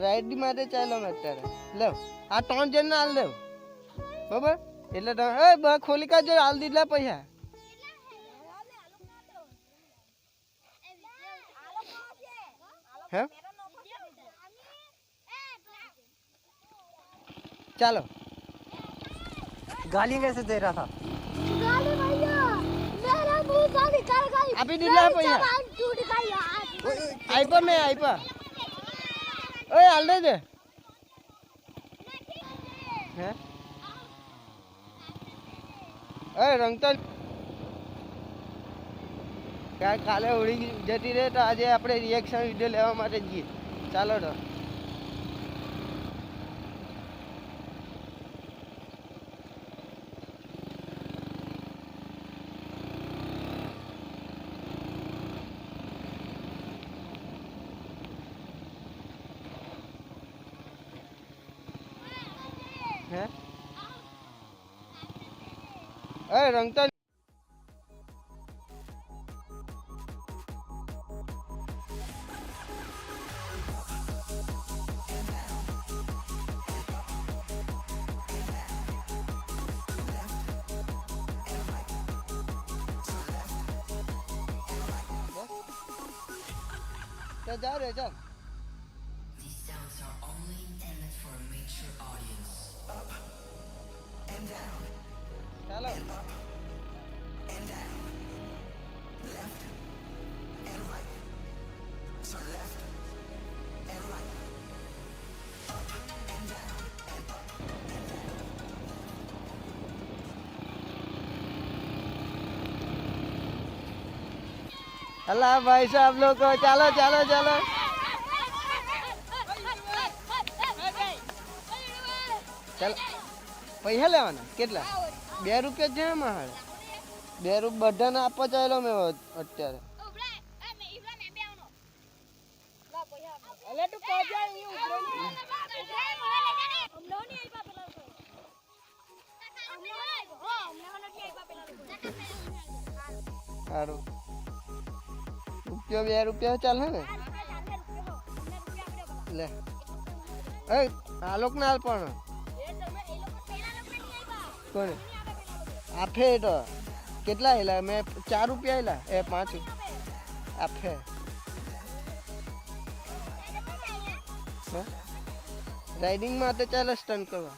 ride માટે ચાલો મેં અત્યારે લો આ 3 જણ હાલ દેવ બરાબર એટલે તમે એ બસ ખોલી કાઢજો હાલ દીધલા પૈસા હે चलो गाली कैसे दे रहा था गाली भैया मेरा मुंह से निकल गई अभी दिला भैया टूट गई आईपा में आईपा ओए हाल दे हैं ओए रंगतन क्या काले उड़ी जती रहे तो आज આપણે રિએક્શન વિડિયો લેવા માટે જઈએ ચાલો તો हैं ए रंगतन चल जा रे चल चलो अल्लाह भाई साहब लोग को चलो चलो चलो चल पैसा लेवाना કેટલા 2 રૂપિયા છે મારે 2 રૂપિયા બધાને આપવા ચાલ્યો મેં અત્યારે અલે તું કોજા અહીં ઉભરો અમને નહીં આઈપા પેલા અમને નથી આઈપા પેલા સારું રૂપિયા 2 રૂપિયા ચાલે ને લે એ આ લોક ના પણ કોને આપે તો કેટલા હેલા મેં 4 રૂપિયા હેલા એ 5 આપે રાઇડિંગ માટે ચાલે સ્ટન્ટ કરવા